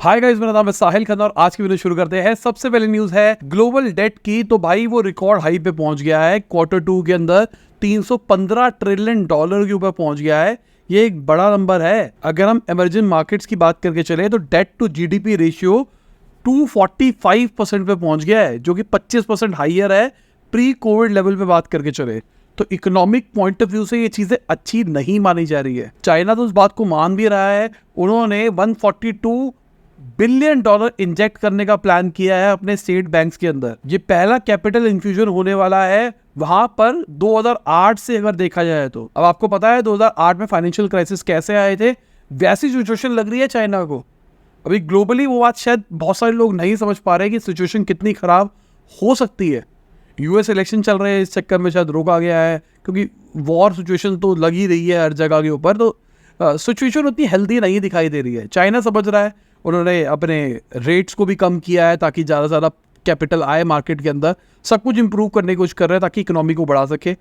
Hi guys, मेरा नाम है साहिल खन्ना और आज की वीडियो शुरू करते हैं। सबसे पहले न्यूज है ग्लोबल डेट की। तो भाई वो रिकॉर्ड हाई पे पहुंच गया है। क्वार्टर 2 के अंदर 315 ट्रिलियन डॉलर के ऊपर पहुंच गया है। ये एक बड़ा नंबर है। अगर हम इमर्जिंग मार्केट्स की बात करके चले तो डेट टू जीडीपी रेशियो 245% पे पहुंच गया है, जो कि 25% हाइयर है प्री कोविड लेवल पे बात करके चले तो इकोनॉमिक पॉइंट ऑफ व्यू से ये चीजें अच्छी नहीं मानी जा रही है। चाइना तो उस बात को मान भी रहा है। उन्होंने 142 बिलियन डॉलर इंजेक्ट करने का प्लान किया है अपने स्टेट बैंक्स के अंदर। ये पहला कैपिटल इन्फ्यूजन होने वाला है वहां पर 2008 से अगर देखा जाए तो। अब आपको पता है 2008 में फाइनेंशियल क्राइसिस कैसे आए थे, वैसी सिचुएशन लग रही है चाइना को। अभी ग्लोबली वो बात शायद बहुत सारे लोग नहीं समझ पा रहे कि सिचुएशन कितनी खराब हो सकती है। यूएस इलेक्शन चल रहे हैं, इस चक्कर में शायद रोका गया है, क्योंकि वॉर सिचुएशन तो लग ही रही है हर जगह के ऊपर। तो सिचुएशन उतनी हेल्दी नहीं दिखाई दे रही है। चाइना समझ रहा है, उन्होंने अपने रेट्स को भी कम किया है ताकि ज़्यादा से ज़्यादा कैपिटल आए मार्केट के अंदर। सब कुछ इंप्रूव करने की कोशिश कर रहे हैं ताकि इकोनॉमी को बढ़ा सके।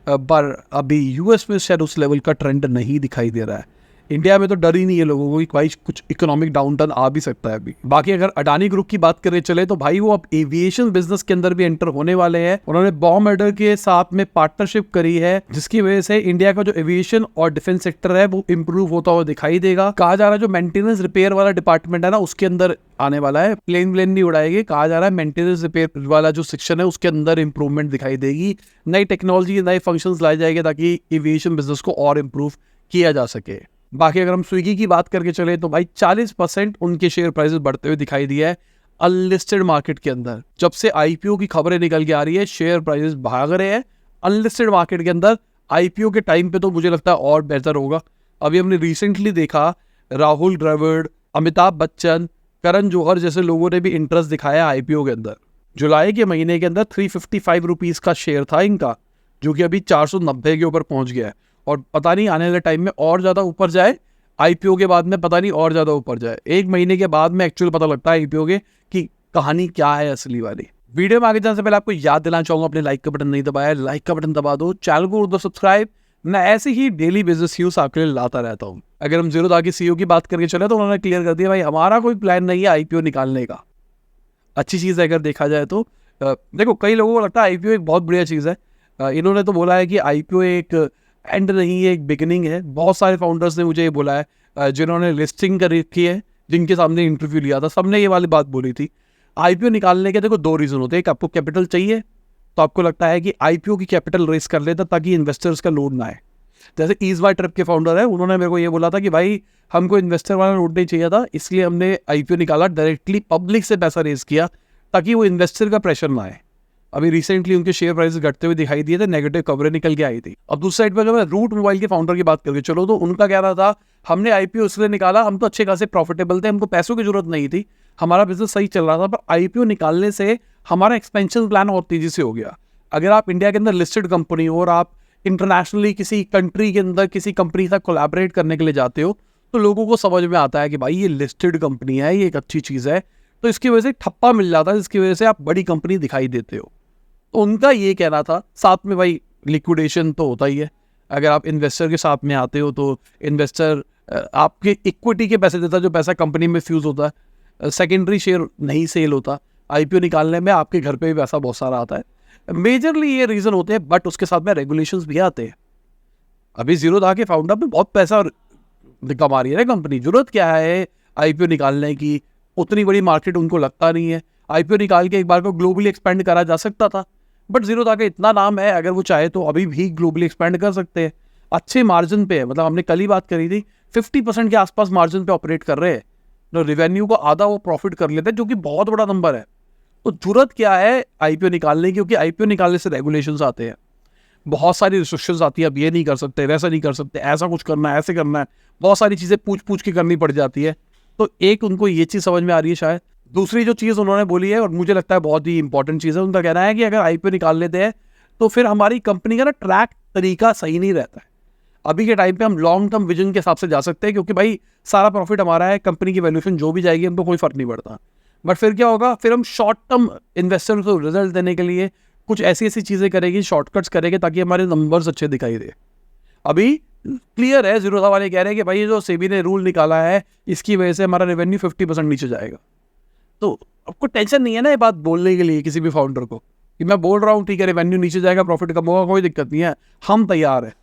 पर अभी यूएस में शायद उस लेवल का ट्रेंड नहीं दिखाई दे रहा है। इंडिया में तो डर ही नहीं है लोगों को कि भाई कुछ इकोनॉमिक डाउनटर्न आ भी सकता है अभी। बाकी अगर अडानी ग्रुप की बात करें चले तो भाई वो अब एविएशन बिजनेस के अंदर भी एंटर होने वाले हैं। उन्होंने बॉम्ब एडर के साथ में पार्टनरशिप करी है, जिसकी वजह से इंडिया का जो एविएशन और डिफेंस सेक्टर है वो इंप्रूव होता हुआ दिखाई देगा। कहा जा रहा है जो मेंटेनेंस रिपेयर वाला डिपार्टमेंट है ना, उसके अंदर आने वाला है। प्लेन नहीं उड़ाएगी। कहा जा रहा है मेंटेनेंस रिपेयर वाला जो सेक्शन है उसके अंदर इंप्रूवमेंट दिखाई देगी। नई टेक्नोलॉजी, नए फंक्शंस लाए जाएंगे ताकि एविएशन बिजनेस को और इंप्रूव किया जा सके। बाकी अगर हम स्विगी की बात करके चले तो भाई 40% उनके शेयर प्राइसेस बढ़ते हुए दिखाई दिया है अनलिस्टेड मार्केट के अंदर। जब से आईपीओ की खबरें निकल के आ रही है शेयर प्राइसेस भाग रहे हैं अनलिस्टेड मार्केट के अंदर। आईपीओ के टाइम पे तो मुझे लगता है और बेहतर होगा। अभी हमने रिसेंटली देखा राहुल द्रविड़, अमिताभ बच्चन, करण जौहर जैसे लोगों ने भी इंटरेस्ट दिखाया आईपीओ के अंदर। जुलाई के महीने के अंदर 355 रुपीज़ का शेयर था इनका, जो कि अभी 490 के ऊपर पहुंच गया है। और पता नहीं आने वाले टाइम में और ज़्यादा ऊपर जाए। आईपीओ के बाद में पता नहीं और ज़्यादा ऊपर जाए। एक महीने के बाद में एक्चुअल पता लगता है आईपीओ के कि कहानी क्या है असली वाली। वीडियो में आगे जाने से पहले आपको याद दिलाना चाहूँगा, अपने लाइक का बटन नहीं दबाया, लाइक का बटन दबा दो, चैनल को कर दो सब्सक्राइब। मैं ऐसे ही डेली बिजनेस न्यूज़ आपके लिए लाता रहता हूँ। अगर हम जीरोधा के सीईओ की बात करके चले तो उन्होंने क्लियर कर दिया भाई हमारा कोई प्लान नहीं है आईपीओ निकालने का। अच्छी चीज़ है अगर देखा जाए तो। देखो कई लोगों को लगता है आईपीओ एक बहुत बढ़िया चीज़ है। इन्होंने तो बोला है कि आईपीओ एक एंड नहीं है, एक बिगिनिंग है। बहुत सारे फाउंडर्स ने मुझे ये बोला है जिन्होंने लिस्टिंग कर रखी है, जिनके सामने इंटरव्यू लिया था, सबने ये वाली बात बोली थी। आईपीओ निकालने के देखो दो रीज़न होते हैं। एक, आपको कैपिटल चाहिए तो आपको लगता है कि आईपीओ की कैपिटल रेस कर लेता ताकि इन्वेस्टर्स का लोड ना आए। जैसे ईज़बाय ट्रिप के फाउंडर है, उन्होंने मेरे को ये बोला था कि भाई हमको इन्वेस्टर वाला लोड नहीं चाहिए था, इसलिए हमने आईपीओ निकाला, डायरेक्टली पब्लिक से पैसा रेज किया ताकि वो इन्वेस्टर का प्रेशर ना आए। अभी रिसेंटली उनके शेयर प्राइस घटते हुए दिखाई दिए थे, नेगेटिव खबरें निकल के आई थी। अब दूसरी साइड पर अगर मैं रूट मोबाइल के फाउंडर की बात करके चलो तो उनका कहना था हमने आईपीओ इसलिए निकाला, हम तो अच्छे खासे प्रॉफिटेबल थे, हमको पैसों की जरूरत नहीं थी, हमारा बिजनेस सही चल रहा था, पर आईपीओ निकालने से हमारा एक्सपेंशन प्लान और तेजी से हो गया। अगर आप इंडिया के अंदर लिस्टेड कंपनी हो और आप इंटरनेशनली किसी कंट्री के अंदर किसी कंपनी के साथ कोलैबोरेट करने के लिए जाते हो तो लोगों को समझ में आता है कि भाई ये लिस्टेड कंपनी है, ये एक अच्छी चीज़ है, तो इसकी वजह से ठप्पा मिल जाता है, जिसकी वजह से आप बड़ी कंपनी दिखाई देते हो। तो उनका ये कहना था। साथ में भाई लिक्विडेशन तो होता ही है। अगर आप इन्वेस्टर के साथ में आते हो तो इन्वेस्टर आपके इक्विटी के पैसे देता है, जो पैसा कंपनी में फ्यूज होता है। सेकेंडरी शेयर नहीं सेल होता। आईपीओ निकालने में आपके घर पे भी पैसा बहुत सारा आता है। मेजरली ये रीज़न होते हैं, बट उसके साथ में रेगुलेशंस भी आते हैं। अभी जीरोधा के फाउंडर में बहुत पैसा कमा रही है ना कंपनी, जरूरत क्या है आईपीओ निकालने की? उतनी बड़ी मार्केट उनको लगता नहीं है। आईपीओ निकाल के एक बार को ग्लोबली एक्सपेंड करा जा सकता था, बट जीरोधा का इतना नाम है, अगर वो चाहे तो अभी भी ग्लोबली एक्सपेंड कर सकते हैं। अच्छे मार्जिन पे है, मतलब हमने कल ही बात करी थी 50% के आसपास मार्जिन पे ऑपरेट कर रहे हैं। तो रेवेन्यू को आधा वो प्रॉफिट कर लेते हैं, जो कि बहुत बड़ा नंबर है। तो जरूरत क्या है आईपीओ निकालने की? क्योंकि आईपीओ निकालने से रेगुलेशंस आते हैं, बहुत सारी रिस्ट्रिक्शंस आती है। अब ये नहीं कर सकते, वैसा नहीं कर सकते, ऐसा कुछ करना है, ऐसे करना है, बहुत सारी चीज़ें पूछ के करनी पड़ जाती है। तो एक उनको ये चीज़ समझ में आ रही है शायद। दूसरी जो चीज़ उन्होंने बोली है और मुझे लगता है बहुत ही इंपॉर्टेंट चीज़ है, उनका कहना है कि अगर आईपीओ निकाल लेते हैं तो फिर हमारी कंपनी का ना ट्रैक तरीका सही नहीं रहता है। अभी के टाइम पे हम लॉन्ग टर्म विजन के हिसाब से जा सकते हैं, क्योंकि भाई सारा प्रॉफिट हमारा है, कंपनी की वैल्यूएशन जो भी जाएगी हमको कोई फर्क नहीं पड़ता। बट फिर क्या होगा, फिर हम शॉर्ट टर्म इन्वेस्टर को रिजल्ट देने के लिए कुछ ऐसी चीज़ें करेगी, शॉर्टकट्स करेंगे ताकि हमारे नंबर्स अच्छे दिखाई दे। अभी क्लियर है, जीरोधा वाले कह रहे हैं कि भाई ये जो सेबी ने रूल निकाला है इसकी वजह से हमारा रेवेन्यू 50% नीचे जाएगा। तो आपको टेंशन नहीं है ना ये बात बोलने के लिए किसी भी फाउंडर को कि मैं बोल रहा हूँ ठीक है रेवेन्यू नीचे जाएगा, प्रॉफिट कम होगा, कोई दिक्कत नहीं है, हम तैयार है।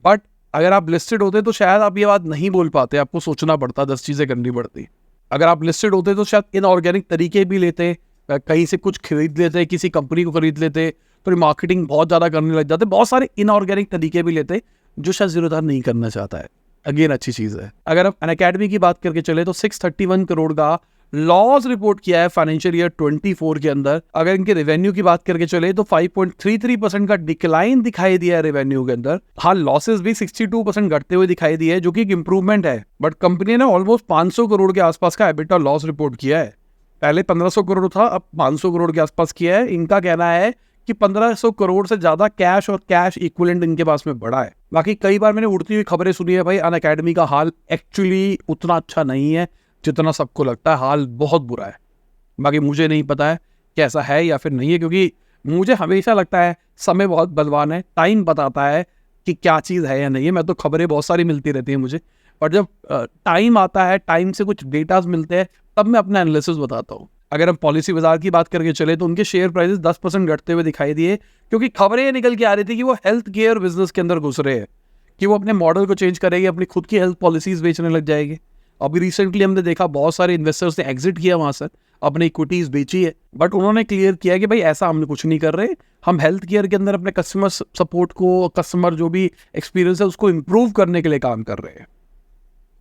बट अगर आप लिस्टेड होते तो शायद आप ये बात नहीं बोल पाते, आपको सोचना पड़ता, 10 चीज़ें करनी पड़ती। अगर आप लिस्टेड होते तो शायद इनऑर्गेनिक तरीके भी लेते, कहीं से कुछ खरीद लेते, किसी कंपनी को खरीद लेते, तो मार्केटिंग बहुत ज़्यादा करने लग जाते, बहुत सारे इनऑर्गेनिक तरीके भी लेते जो शायद जीरोधा नहीं करना चाहता है। अगेन अच्छी चीज़ है। अगर हम अनअकैडमी की बात करके चले तो 631 करोड़ का लॉस रिपोर्ट किया है फाइनेंशियल ईयर 24 के अंदर। अगर इनके रेवेन्यू की बात करके चले तो 5.33% का डिक्लाइन दिखाई दिया है रेवेन्यू के अंदर। हाँ, लॉसेस भी 62% घटते हुए दिखाई दिए है, जो कि एक इंप्रूवमेंट है। बट कंपनी ने ऑलमोस्ट 500 करोड़ के आसपास का एबिटा लॉस रिपोर्ट किया है। पहले 1500 करोड़ था, अब 500 करोड़ के आसपास किया है। इनका कहना है कि 1500 करोड़ से ज्यादा कैश और कैश इक्विवेलेंट इनके पास में बढ़ा है। बाकी कई बार मैंने उड़ती हुई खबरें सुनी है भाई अनअकैडमी का हाल एक्चुअली उतना अच्छा नहीं है जितना सबको लगता है, हाल बहुत बुरा है। बाकी मुझे नहीं पता है कैसा है या फिर नहीं है, क्योंकि मुझे हमेशा लगता है समय बहुत बलवान है, टाइम बताता है कि क्या चीज़ है या नहीं है। मैं तो खबरें बहुत सारी मिलती रहती हैं मुझे, पर जब टाइम आता है, टाइम से कुछ डेटाज मिलते हैं, तब मैं अपना एनालिसिस बताता हूँ। अगर हम पॉलिसी बाजार की बात करके चले तो उनके शेयर प्राइसेस 10% घटते हुए दिखाई दिए, क्योंकि खबरें निकल के आ रही थी कि वो हेल्थ केयर बिजनेस के अंदर घुस रहे हैं, कि वो अपने मॉडल को चेंज करेगी, अपनी खुद की हेल्थ पॉलिसीज बेचने लग जाएगी। अभी रिसेंटली हमने देखा बहुत सारे इन्वेस्टर्स ने एग्जिट किया वहां से, अपनी इक्विटीज बेची है, बट उन्होंने क्लियर किया कि भाई ऐसा हमने कुछ नहीं कर रहे, हम हेल्थ केयर के अंदर अपने कस्टमर सपोर्ट को, कस्टमर जो भी एक्सपीरियंस है उसको इम्प्रूव करने के लिए काम कर रहे हैं।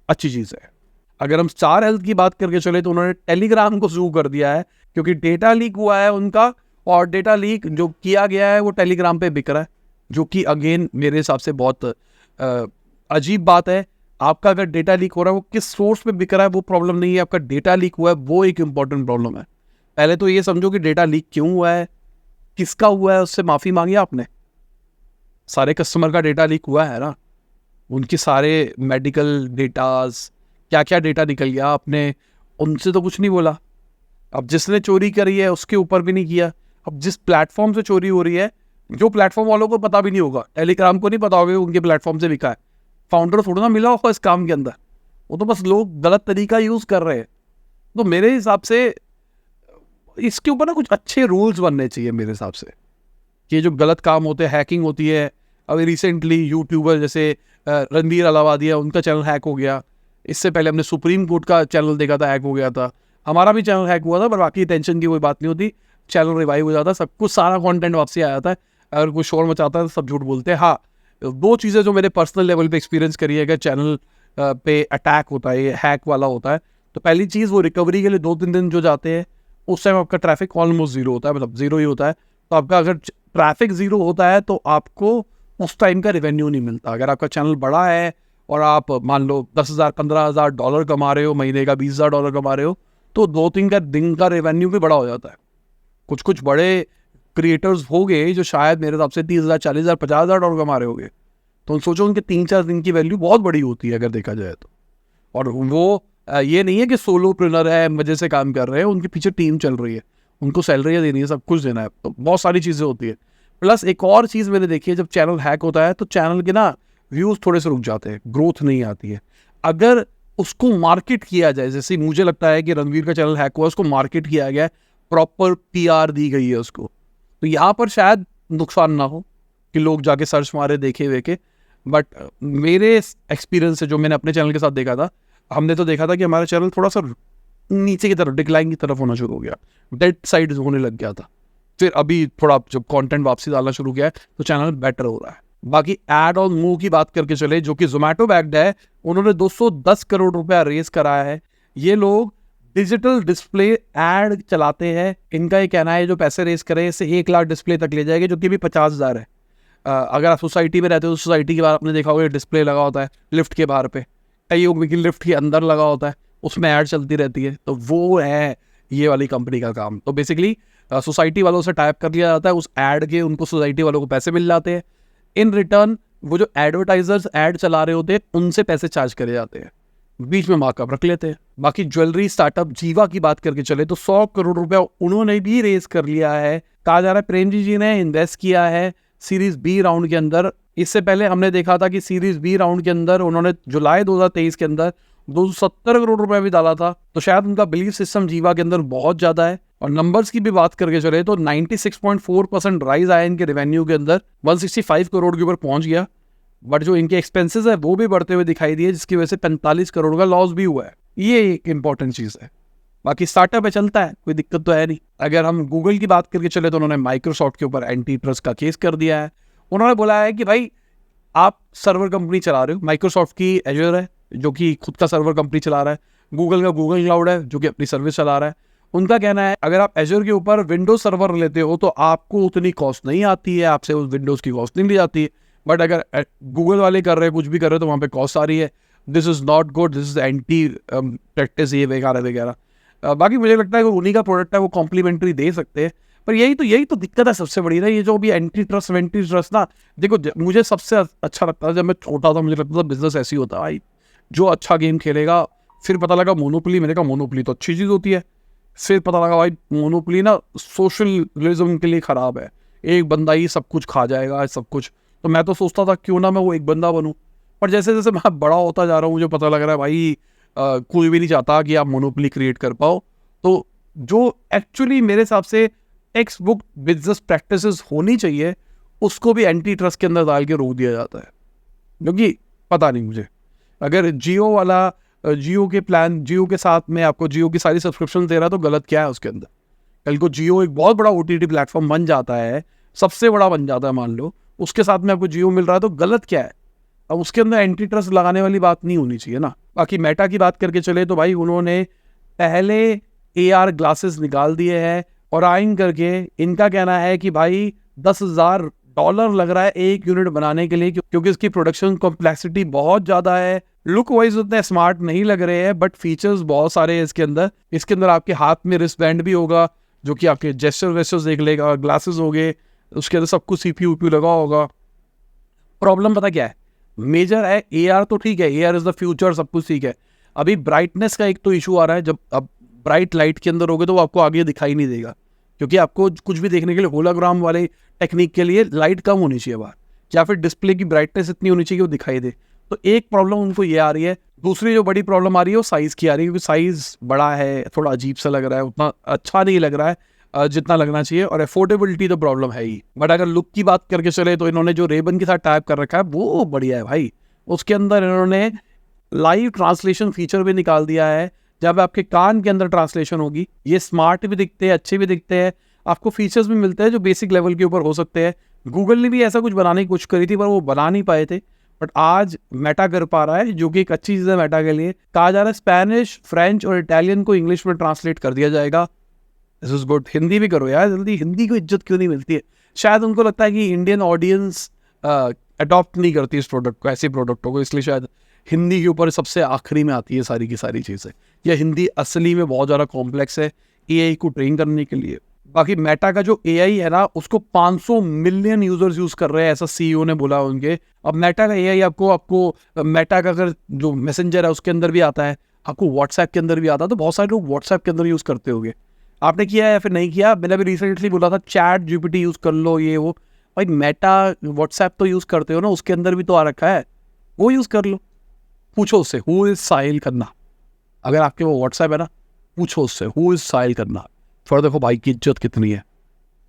अच्छी चीज़ है। अगर हम स्टार हेल्थ की बात करके चले तो उन्होंने टेलीग्राम को शुरू कर दिया है, क्योंकि डेटा लीक हुआ है उनका, और डेटा लीक जो किया गया है वो टेलीग्राम पे बिक रहा है, जो कि अगेन मेरे हिसाब से बहुत अजीब बात है। आपका अगर डेटा लीक हो रहा है वो किस सोर्स पे बिक रहा है वो प्रॉब्लम नहीं है, आपका डेटा लीक हुआ है वो एक इंपॉर्टेंट प्रॉब्लम है। पहले तो ये समझो कि डेटा लीक क्यों हुआ है, किसका हुआ है, उससे माफ़ी मांगी आपने। सारे कस्टमर का डेटा लीक हुआ है ना, उनके सारे मेडिकल डेटाज, क्या क्या डेटा निकल गया, आपने उनसे तो कुछ नहीं बोला। अब जिसने चोरी करी है उसके ऊपर भी नहीं किया। अब जिस प्लेटफॉर्म से चोरी हो रही है, जो प्लेटफॉर्म वालों को पता भी नहीं होगा, टेलीग्राम को नहीं पता होगा उनके प्लेटफॉर्म से बिका है, फाउंडर थोड़ा ना मिला होगा इस काम के अंदर, वो तो बस लोग गलत तरीका यूज़ कर रहे हैं। तो मेरे हिसाब से इसके ऊपर ना कुछ अच्छे रूल्स बनने चाहिए मेरे हिसाब से, कि जो गलत काम होते हैं, हैकिंग होती है। अभी रिसेंटली यूट्यूबर जैसे रणबीर अलावादिया, उनका चैनल हैक हो गया। इससे पहले हमने सुप्रीम कोर्ट का चैनल देखा था, हैक हो गया था। हमारा भी चैनल हैक हुआ था, पर बाकी टेंशन की कोई बात नहीं होती, चैनल रिवाइव हो जाता, सब कुछ, सारा कंटेंट वापसी आया था। अगर कोई शोर मचाता है तो सब झूठ बोलते हैं। हाँ, 2 चीज़ें जो मेरे पर्सनल लेवल पे एक्सपीरियंस करी है, अगर चैनल पे अटैक होता है, ये हैक वाला होता है, तो पहली चीज़ वो रिकवरी के लिए 2-3 दिन जो जाते हैं, उस टाइम आपका ट्रैफिक ऑलमोस्ट ज़ीरो होता है, मतलब ज़ीरो ही होता है। तो आपका अगर ट्रैफिक ज़ीरो होता है तो आपको उस टाइम का रेवेन्यू नहीं मिलता। अगर आपका चैनल बड़ा है और आप मान लो $10,000-15,000 कमा रहे हो महीने का, $20,000 कमा रहे हो, तो 2-3 का दिन का रेवेन्यू भी बड़ा हो जाता है। कुछ कुछ बड़े क्रिएटर्स हो गए जो शायद मेरे हिसाब से $30,000, $40,000, $50,000 कमा रहे होंगे, तो सोचो उनके 3-4 दिन की वैल्यू बहुत बड़ी होती है अगर देखा जाए तो। और वो ये नहीं है कि सोलोप्रेन्योर है, मजे से काम कर रहे हैं, उनके पीछे टीम चल रही है, उनको सैलरी देनी है, सब कुछ देना है, तो बहुत सारी चीज़ें होती है। प्लस एक और चीज़ मैंने देखी है, जब चैनल हैक होता है तो चैनल के ना व्यूज़ थोड़े से रुक जाते हैं, ग्रोथ नहीं आती है। अगर उसको मार्केट किया जाए, जैसे मुझे लगता है कि रणवीर का चैनल हैक हुआ, उसको मार्केट किया गया, प्रॉपर PR दी गई है उसको, तो यहाँ पर शायद नुकसान ना हो कि लोग जाके सर्च मारे, देखे वेखे। बट मेरे एक्सपीरियंस से जो मैंने अपने चैनल के साथ देखा था, हमने तो देखा था कि हमारा चैनल थोड़ा सा नीचे की तरफ, डिक्लाइन की तरफ होना शुरू हो गया, डेड साइड होने लग गया था। फिर अभी थोड़ा जब कंटेंट वापसी डालना शुरू किया है तो चैनल बेटर हो रहा है। बाकी एड ऑन मूव की बात करके चले, जो कि जोमेटो बैक्ड है, उन्होंने 210 करोड़ रुपया रेस कराया है। ये लोग डिजिटल डिस्प्ले एड चलाते हैं। इनका ये कहना है जो पैसे रेस करे इससे 1 लाख डिस्प्ले तक ले जाएंगे, जो कि भी 50,000 है। अगर आप सोसाइटी में रहते हो तो सोसाइटी के बाहर आपने देखा होगा डिस्प्ले लगा होता है लिफ्ट के बाहर पे, कई लिफ्ट के अंदर लगा होता है, उसमें ऐड चलती रहती है। तो वो है ये वाली कंपनी का काम। तो बेसिकली सोसाइटी वालों से टाइप कर लिया जाता है, उस ऐड के उनको सोसाइटी वालों को पैसे मिल जाते हैं। इन रिटर्न वो जो एडवर्टाइजर्स ऐड चला रहे होते हैं उनसे पैसे चार्ज करे जाते हैं, बीच में मार्कअप रख लेते हैं। बाकी ज्वेलरी स्टार्टअप जीवा की बात करके चले तो 100 करोड़ रुपया उन्होंने भी रेस कर लिया है। कहा जा रहा है प्रेम जी ने इन्वेस्ट किया है सीरीज B राउंड के अंदर इससे पहले हमने देखा था कि सीरीज बी राउंड के अंदर उन्होंने जुलाई 2023 के अंदर 270 करोड़ रुपए भी डाला था। तो शायद उनका बिलीफ सिस्टम जीवा के अंदर बहुत ज्यादा है। और नंबर्स की भी बात करके चले तो 96.4% राइज आया इनके रेवेन्यू के अंदर, 165 करोड़ के ऊपर पहुंच गया। बट जो इनके एक्सपेंसेस है वो भी बढ़ते हुए दिखाई दिए, जिसकी वजह से 45 करोड़ का लॉस भी हुआ है। ये एक इंपॉर्टेंट चीज है। बाकी स्टार्टअप है, चलता है, कोई दिक्कत तो है नहीं। अगर हम गूगल की बात करके चले तो उन्होंने माइक्रोसॉफ्ट के ऊपर एंटी ट्रस्ट का केस कर दिया है। उन्होंने बोला है कि भाई आप सर्वर कंपनी चला रहे हो, माइक्रोसॉफ्ट की एजर है जो कि खुद का सर्वर कंपनी चला रहा है, गूगल का गूगल क्लाउड है जो कि अपनी सर्विस चला रहा है। उनका कहना है अगर आप एजर के ऊपर विंडोज सर्वर लेते हो तो आपको उतनी कॉस्ट नहीं आती है, आपसे उस विंडोज की कॉस्ट नहीं ली जाती है। बट अगर गूगल वाले कर रहे हैं, कुछ भी कर रहे हो, तो वहाँ पे कॉस्ट आ रही है। This is not good, this is anti practice, ये वगैरह वगैरह। बाकी मुझे लगता है कि उन्हीं का प्रोडक्ट है, वो कॉम्प्लीमेंट्री दे सकते हैं। पर यही तो दिक्कत है सबसे बड़ी ना, ये जो अभी एंटी ट्रस्ट ना। देखो मुझे सबसे अच्छा लगता था जब मैं छोटा था, मुझे लगता था बिजनेस ऐसी होता है भाई, जो अच्छा गेम खेलेगा। फिर पता लगा मोनोपोली, मैंने कहा मोनोपोली तो अच्छी चीज़ होती है। फिर पता लगा भाई मोनोपोली ना सोशलिज्म के लिए ख़राब है, एक बंदा ही सब कुछ खा जाएगा सब कुछ। तो मैं तो सोचता था क्यों ना मैं वो एक बंदा बनूं। पर जैसे जैसे मैं बड़ा होता जा रहा हूँ, मुझे पता लग रहा है भाई कोई भी नहीं चाहता कि आप मोनोपोली क्रिएट कर पाओ। तो जो एक्चुअली मेरे हिसाब से टेक्स्ट बुक बिजनेस प्रैक्टिसेस होनी चाहिए, उसको भी एंटी ट्रस्ट के अंदर डाल के रोक दिया जाता है। क्योंकि पता नहीं मुझे, अगर जियो वाला जियो के प्लान, जियो के साथ में आपको जियो की सारी सब्सक्रिप्शन दे रहा है तो गलत क्या है उसके अंदर। कल को जियो एक बहुत बड़ा OTT प्लेटफॉर्म बन जाता है, सबसे बड़ा बन जाता है मान लो, उसके साथ में आपको जियो मिल रहा है तो गलत क्या है। अब उसके अंदर एंटी ट्रस्ट लगाने वाली बात नहीं होनी चाहिए ना। बाकी मेटा की बात करके चले तो भाई उन्होंने पहले AR ग्लासेस निकाल दिए हैं और आइन करके इनका कहना है कि भाई $10,000 लग रहा है एक यूनिट बनाने के लिए, क्योंकि इसकी प्रोडक्शन कॉम्प्लेक्सिटी बहुत ज़्यादा है। लुक वाइज उतने स्मार्ट नहीं लग रहे हैं, बट फीचर्स बहुत सारे हैं इसके अंदर। इसके अंदर आपके हाथ में रिस्ट बैंड भी होगा जो कि आपके जेस्चर वेस्चर्स देख लेगा, ग्लासेस हो गए, उसके अंदर सब कुछ CPU लगा होगा। प्रॉब्लम पता क्या है मेजर है, AR तो ठीक है, AR इज द फ्यूचर, सब कुछ ठीक है। अभी ब्राइटनेस का एक तो इशू आ रहा है। जब अब ब्राइट लाइट के अंदर होगे तो वो आपको आगे दिखाई नहीं देगा, क्योंकि आपको कुछ भी देखने के लिए होलोग्राम वाले टेक्निक के लिए लाइट कम होनी चाहिए बाहर, या फिर डिस्प्ले की ब्राइटनेस इतनी होनी चाहिए कि वो दिखाई दे। तो एक प्रॉब्लम उनको ये आ रही है। दूसरी जो बड़ी प्रॉब्लम आ रही है वो साइज़ की आ रही है, क्योंकि साइज़ बड़ा है, थोड़ा अजीब सा लग रहा है, उतना अच्छा नहीं लग रहा है जितना लगना चाहिए। और अफोर्डेबिलिटी तो प्रॉब्लम है ही। बट अगर लुक की बात करके चले तो इन्होंने जो रेबन के साथ टाइप कर रखा है वो बढ़िया है भाई। उसके अंदर इन्होंने लाइव ट्रांसलेशन फीचर भी निकाल दिया है, जब आपके कान के अंदर ट्रांसलेशन होगी। ये स्मार्ट भी दिखते हैं, अच्छे भी दिखते हैं, आपको फीचर्स भी मिलते हैं जो बेसिक लेवल के ऊपर हो सकते हैं। गूगल ने भी ऐसा कुछ बनाने की कोशिश करी थी पर वो बना नहीं पाए थे, बट आज मेटा कर पा रहा है, जो कि एक अच्छी चीज़ है मेटा के लिए। कहा जा रहा है स्पेनिश, फ्रेंच और इटालियन को इंग्लिश में ट्रांसलेट कर दिया जाएगा। This is good. हिंदी भी करो यार जल्दी, हिंदी को इज्जत क्यों नहीं मिलती है। शायद उनको लगता है कि इंडियन ऑडियंस अडॉप्ट नहीं करती इस प्रोडक्ट को, ऐसे प्रोडक्टों को, इसलिए शायद हिंदी के ऊपर सबसे आखिरी में आती है सारी की सारी चीज़ें। या हिंदी असली में बहुत ज़्यादा कॉम्प्लेक्स है AI को ट्रेन करने के लिए। बाकी मेटा का जो AI है ना, उसको 500 मिलियन यूजर्स यूज कर रहे हैं, ऐसा CEO ने बोला उनके। अब मेटा का AI आपको मेटा का अगर जो मैसेंजर है उसके अंदर भी आता है, आपको व्हाट्सएप के अंदर भी आता है, तो बहुत सारे लोग व्हाट्सएप के अंदर यूज करते होंगे। आपने किया है या फिर नहीं किया? मैंने अभी रिसेंटली बोला था चैट GPT यूज कर लो, ये वो। भाई मेटा व्हाट्सएप तो यूज करते हो ना, उसके अंदर भी तो आ रखा है, वो यूज कर लो। पूछो उससे हु इज साहिल खन्ना, अगर आपके वो व्हाट्सएप है ना, पूछो उससे हु इज साहिल खन्ना। फिर देखो भाई की इज्जत कितनी है,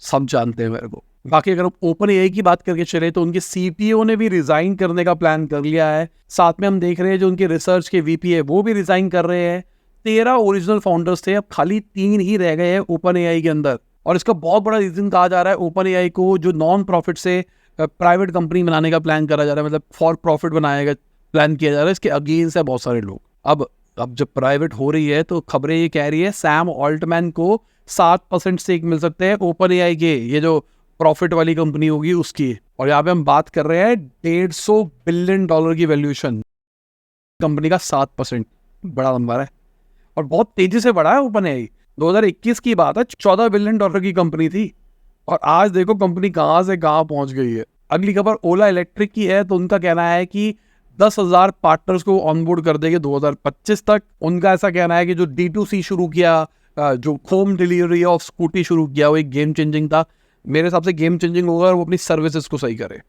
सब जानते हैं मेरे को। बाकी अगर हम ओपन AI की बात करके चले तो उनके CPO ने भी रिजाइन करने का प्लान कर लिया है। साथ में हम देख रहे हैं जो उनके रिसर्च के VP है वो भी रिजाइन कर रहे हैं। 13 ओरिजिनल फाउंडर्स थे, अब खाली 3 ही रह गए हैं ओपन AI के अंदर। और इसका बहुत बड़ा रीजन कहा जा रहा है ओपन AI को जो नॉन प्रॉफिट से प्राइवेट कंपनी बनाने का प्लान करा जा रहा है, मतलब फॉर प्रॉफिट बनाएगा प्लान किया जा रहा है। इसके अगेंस्ट है बहुत सारे लोग। अब जब प्राइवेट हो रही है तो खबरें ये कह रही है सैम ऑल्टमैन को 7% स्टेक मिल सकते हैं ओपन AI के, ये जो प्रॉफिट वाली कंपनी होगी उसकी। और यहाँ पे हम बात कर रहे हैं $150 बिलियन की वैल्यूएशन, कंपनी का 7% बड़ा नंबर है और बहुत तेजी से बढ़ा है ओपन AI। 2021 की बात है, $14 बिलियन की कंपनी थी और आज देखो कंपनी कहाँ से कहाँ पहुंच गई है। अगली खबर ओला इलेक्ट्रिक की है, तो उनका कहना है कि 10,000 पार्टनर्स को ऑनबोर्ड कर देंगे 2025 तक। उनका ऐसा कहना है कि जो D2C शुरू किया, जो होम डिलीवरी ऑफ स्कूटी शुरू किया, वो एक गेम चेंजिंग था। मेरे हिसाब से गेम चेंजिंग होगा और वो अपनी सर्विसेज को सही करे।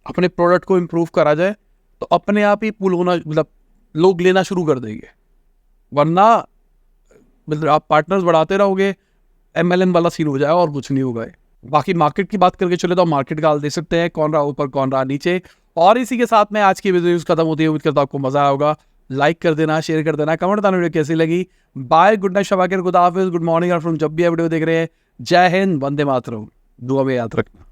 अपने प्रोडक्ट को इम्प्रूव करा जाए तो अपने आप ही पुल होना, मतलब लोग लेना शुरू कर देंगे। वरना मतलब आप पार्टनर्स बढ़ाते रहोगे, MLM वाला सीन हो जाएगा और कुछ नहीं होगा। बाकी मार्केट की बात करके चले तो मार्केट का हाल देख सकते हैं, कौन रहा ऊपर कौन रहा नीचे। और इसी के साथ में आज की वीडियो न्यूज़ खत्म होती है। उम्मीद करता हूं आपको मजा आया होगा। लाइक कर देना, शेयर कर देना, कमेंट बताना वीडियो कैसी लगी। बाय, गुड नाइट, शबा खैर, खुदा हाफिज़, गुड मॉर्निंग और फ्रॉम जब भी आप वीडियो देख रहे हैं। जय हिंद, वंदे मातरम, दुआ में याद रखना।